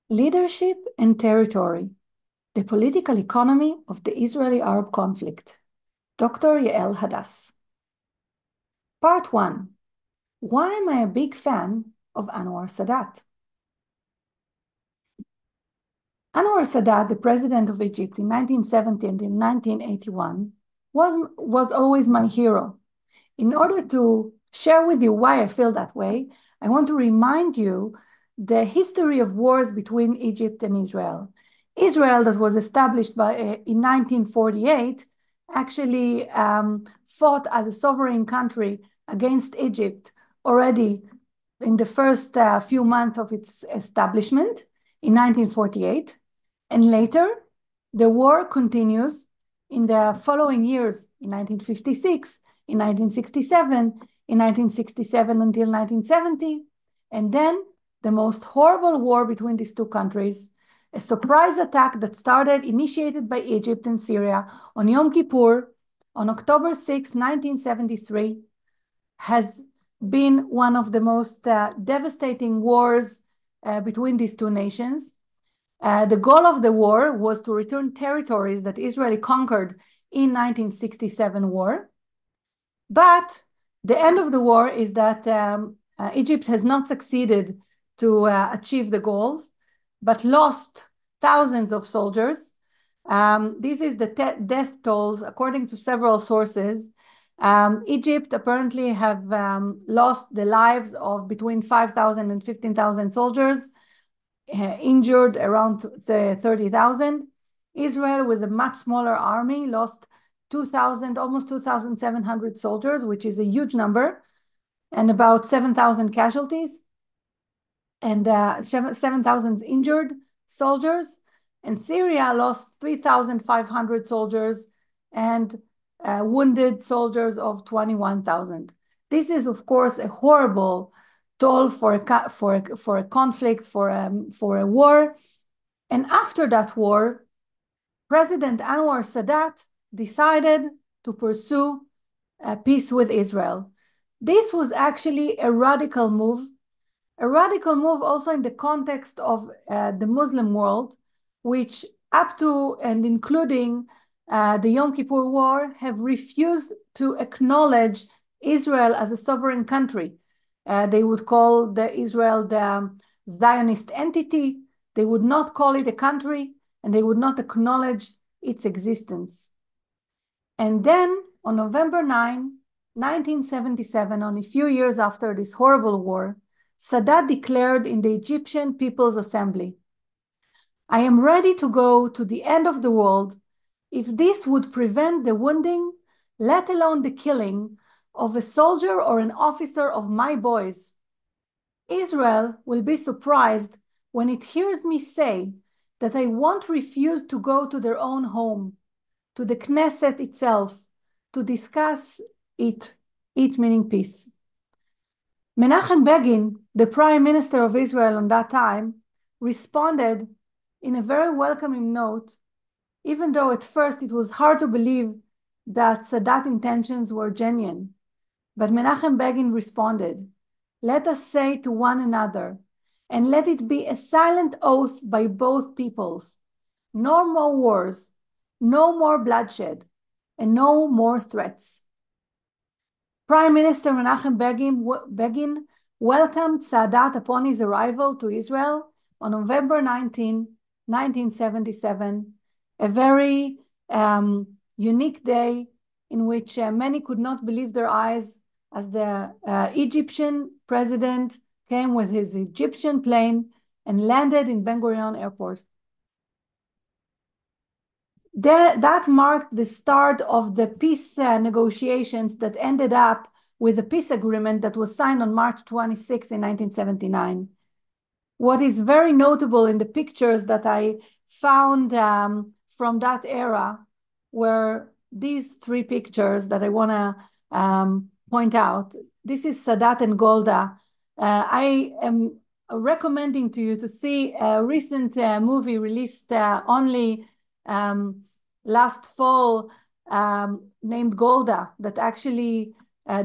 Leadership and Territory, the Political Economy of the Israeli-Arab Conflict. Dr. Yael Hadass. Part 1. Why am I a big fan of Anwar Sadat? Anwar Sadat, the president of Egypt in 1970 and in 1981, was always my hero. In order to share with you why I feel that way, I want to remind you the history of wars between Egypt and Israel. Israel, that was established in 1948, actually fought as a sovereign country against Egypt already in the first few months of its establishment in 1948. And later, the war continues in the following years, in 1956, in 1967, in 1967 until 1970, and then the most horrible war between these two countries, a surprise attack that initiated by Egypt and Syria on Yom Kippur on October 6, 1973, has been one of the most devastating wars between these two nations. The goal of the war was to return territories that Israel conquered in 1967 war. But the end of the war is that Egypt has not succeeded to achieve the goals, but lost thousands of soldiers. This is the death tolls, according to several sources. Egypt apparently have lost the lives of between 5,000 and 15,000 soldiers, injured around 30,000. Israel, with a much smaller army, lost 2,000, almost 2,700 soldiers, which is a huge number, and about 7,000 casualties, and 7,000 injured soldiers. And Syria lost 3,500 soldiers and wounded soldiers of 21,000. This is, of course, a horrible toll for a conflict, for a war. And after that war, President Anwar Sadat decided to pursue peace with Israel. This was actually a radical move also in the context of the Muslim world, which up to and including the Yom Kippur War have refused to acknowledge Israel as a sovereign country. They would call Israel the Zionist entity. They would not call it a country, and they would not acknowledge its existence. And then on November 9, 1977, only a few years after this horrible war, Sadat declared in the Egyptian People's Assembly, "I am ready to go to the end of the world if this would prevent the wounding, let alone the killing, of a soldier or an officer of my boys. Israel will be surprised when it hears me say that I won't refuse to go to their own home, to the Knesset itself, to discuss it meaning peace." Menachem Begin, the prime minister of Israel on that time, responded in a very welcoming note, even though at first it was hard to believe that Sadat's intentions were genuine. But Menachem Begin responded, "Let us say to one another, and let it be a silent oath by both peoples, no more wars, no more bloodshed, and no more threats." Prime Minister Menachem Begin welcomed Sadat upon his arrival to Israel on November 19, 1977, a very unique day in which many could not believe their eyes as the Egyptian president came with his Egyptian plane and landed in Ben Gurion Airport. That marked the start of the peace negotiations that ended up with a peace agreement that was signed on March 26 in 1979. What is very notable in the pictures that I found from that era were these three pictures that I want to point out. This is Sadat and Golda. I am recommending to you to see a recent movie released only last fall named Golda, that actually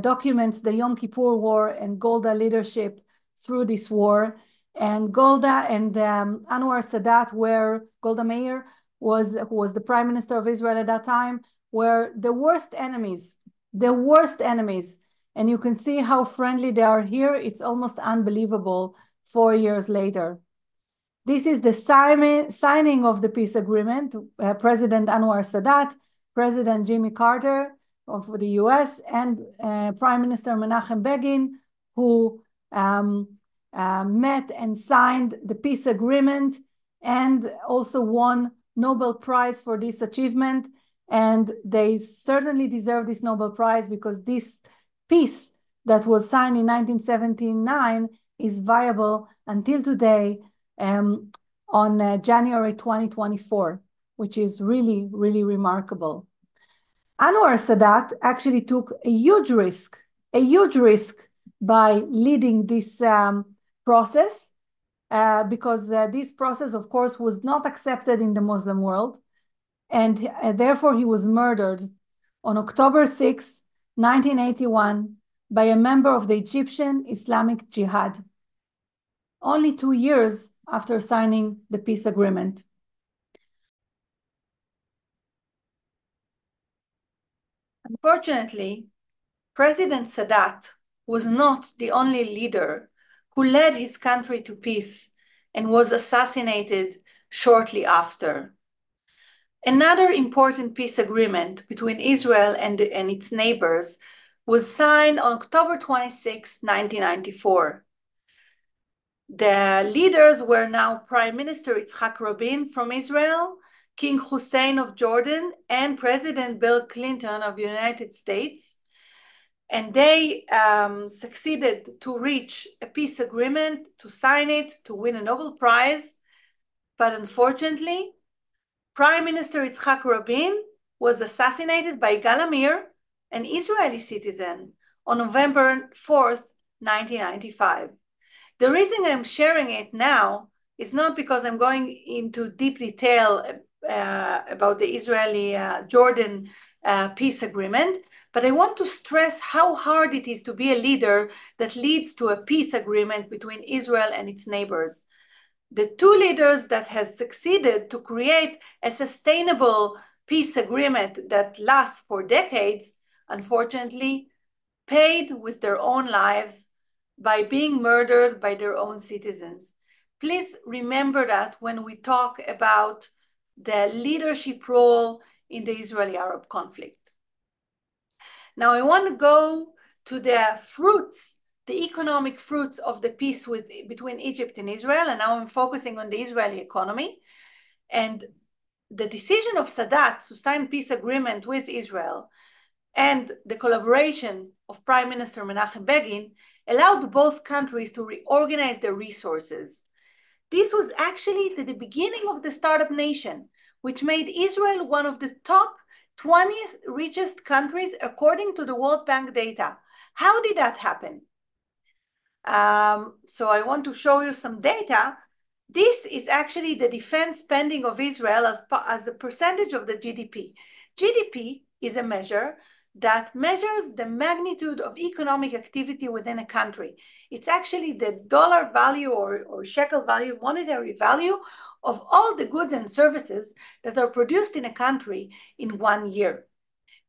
documents the Yom Kippur War and Golda leadership through this war. and Golda and Anwar Sadat Golda Meir who was the prime minister of Israel at that time, were the worst enemies, And you can see how friendly they are here. It's almost unbelievable 4 years later. This is the signing of the peace agreement. President Anwar Sadat, President Jimmy Carter of the US, and Prime Minister Menachem Begin, who met and signed the peace agreement and also won Nobel Prize for this achievement. And they certainly deserve this Nobel Prize because this peace that was signed in 1979 is viable until today, on January 2024, which is really, really remarkable. Anwar Sadat actually took a huge risk by leading this process, because this process, of course, was not accepted in the Muslim world. And therefore, he was murdered on October 6, 1981, by a member of the Egyptian Islamic Jihad, only 2 years after signing the peace agreement. Unfortunately, President Sadat was not the only leader who led his country to peace and was assassinated shortly after. Another important peace agreement between Israel and its neighbors was signed on October 26, 1994. The leaders were now Prime Minister Yitzhak Rabin from Israel, King Hussein of Jordan, and President Bill Clinton of the United States. And they succeeded to reach a peace agreement, to sign it, to win a Nobel Prize. But unfortunately, Prime Minister Yitzhak Rabin was assassinated by Yigal Amir, an Israeli citizen, on November 4th, 1995. The reason I'm sharing it now is not because I'm going into deep detail about the Israeli-Jordan peace agreement, but I want to stress how hard it is to be a leader that leads to a peace agreement between Israel and its neighbors. The two leaders that has succeeded to create a sustainable peace agreement that lasts for decades, unfortunately, paid with their own lives by being murdered by their own citizens. Please remember that when we talk about the leadership role in the Israeli-Arab conflict. Now, I want to go to the fruits, the economic fruits of the peace between Egypt and Israel, and now I'm focusing on the Israeli economy. And the decision of Sadat to sign peace agreement with Israel and the collaboration of Prime Minister Menachem Begin allowed both countries to reorganize their resources. This was actually the beginning of the startup nation, which made Israel one of the top 20 richest countries according to the World Bank data. How did that happen? So I want to show you some data. This is actually the defense spending of Israel as a percentage of the GDP. GDP is a measure that measures the magnitude of economic activity within a country. It's actually the dollar value or shekel value, monetary value of all the goods and services that are produced in a country in 1 year.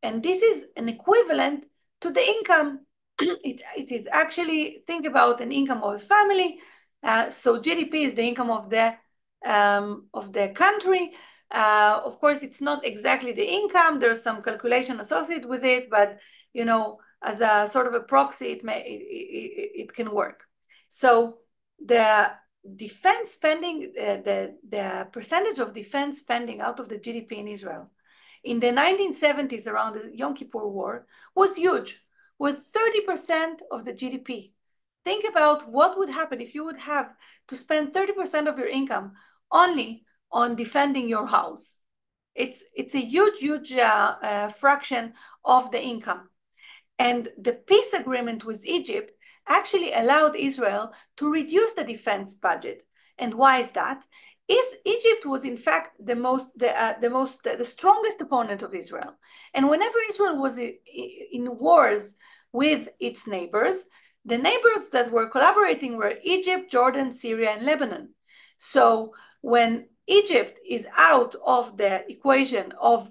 And this is an equivalent to the income. It is actually, think about an income of a family. So GDP is the income of the country. Of course, it's not exactly the income. There's some calculation associated with it, but as a sort of a proxy, it can work. So the defense spending, the percentage of defense spending out of the GDP in Israel in the 1970s, around the Yom Kippur War, was huge, with 30% of the GDP. Think about what would happen if you would have to spend 30% of your income only on defending your house. It's a huge fraction of the income. And the peace agreement with Egypt actually allowed Israel to reduce the defense budget. And why is that? Egypt was in fact the strongest opponent of Israel. And whenever Israel was in wars with its neighbors, The neighbors that were collaborating were Egypt, Jordan, Syria, and Lebanon. So when Egypt is out of the equation of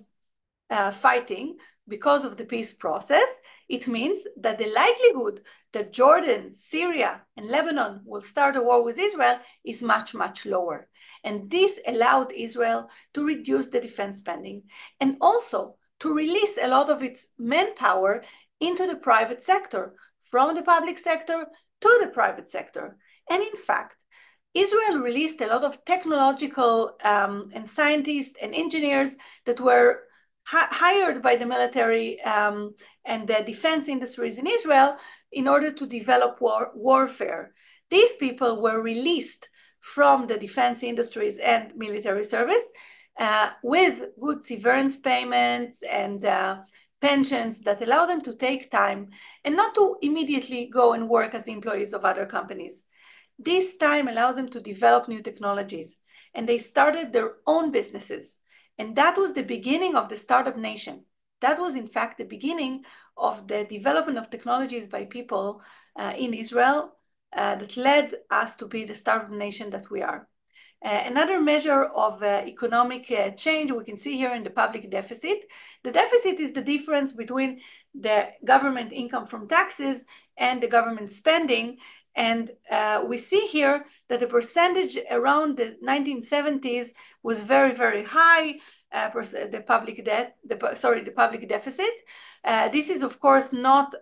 fighting because of the peace process, it means that the likelihood that Jordan, Syria, and Lebanon will start a war with Israel is much, much lower. And this allowed Israel to reduce the defense spending and also to release a lot of its manpower into the private sector, from the public sector to the private sector. And in fact, Israel released a lot of technological and scientists and engineers that were hired by the military and the defense industries in Israel in order to develop warfare. These people were released from the defense industries and military service with good severance payments and pensions that allow them to take time and not to immediately go and work as employees of other companies. This time allowed them to develop new technologies, and they started their own businesses. And that was the beginning of the startup nation. That was, in fact, the beginning of the development of technologies by people in Israel that led us to be the startup nation that we are. Another measure of economic change we can see here in the public deficit. The deficit is the difference between the government income from taxes and the government spending. And we see here that the percentage around the 1970s was very, very high. The public deficit. This is, of course, not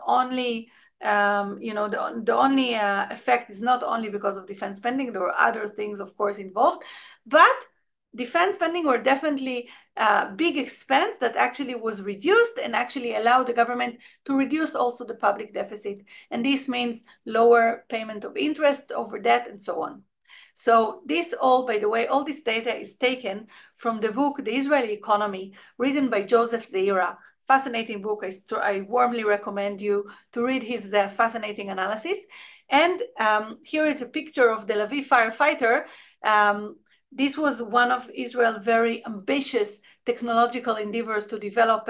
only the only effect is not only because of defense spending. There were other things, of course, involved, but defense spending were definitely a big expense that actually was reduced and actually allowed the government to reduce also the public deficit. And this means lower payment of interest over debt and so on. So this all, by the way, all this data is taken from the book, The Israeli Economy, written by Joseph Zeira. Fascinating book. I warmly recommend you to read his fascinating analysis. And here is a picture of the Lviv firefighter. This was one of Israel's very ambitious technological endeavors to develop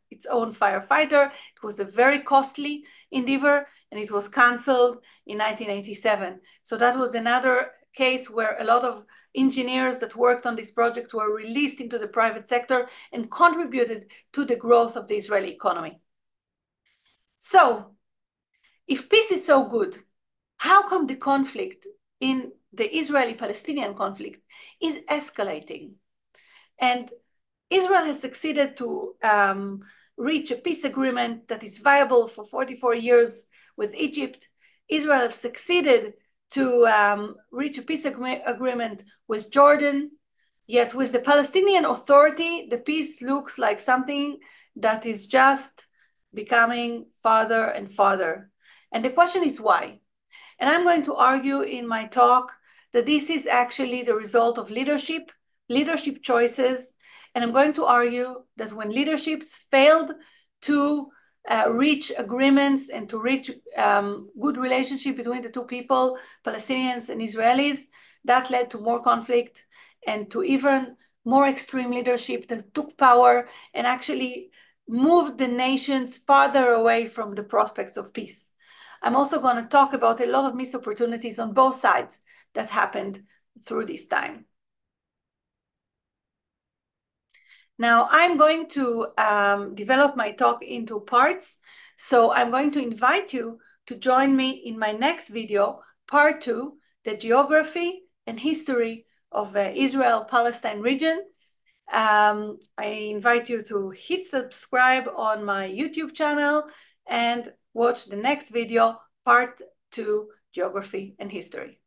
its own firefighter. It was a very costly endeavor, and it was canceled in 1987. So that was another case where a lot of engineers that worked on this project were released into the private sector and contributed to the growth of the Israeli economy. So, if peace is so good, how come the conflict in the Israeli-Palestinian conflict is escalating? And Israel has succeeded to reach a peace agreement that is viable for 44 years with Egypt. Israel has succeeded to reach a peace agreement with Jordan. Yet with the Palestinian Authority, the peace looks like something that is just becoming farther and farther. And the question is why? And I'm going to argue in my talk that this is actually the result of leadership choices. And I'm going to argue that when leaderships failed to reach agreements and to reach good relationship between the two people, Palestinians and Israelis, that led to more conflict and to even more extreme leadership that took power and actually moved the nations farther away from the prospects of peace. I'm also going to talk about a lot of missed opportunities on both sides that happened through this time. Now, I'm going to develop my talk into parts. So I'm going to invite you to join me in my next video, part 2, the geography and history of Israel-Palestine region. I invite you to hit subscribe on my YouTube channel and watch the next video, part 2, geography and history.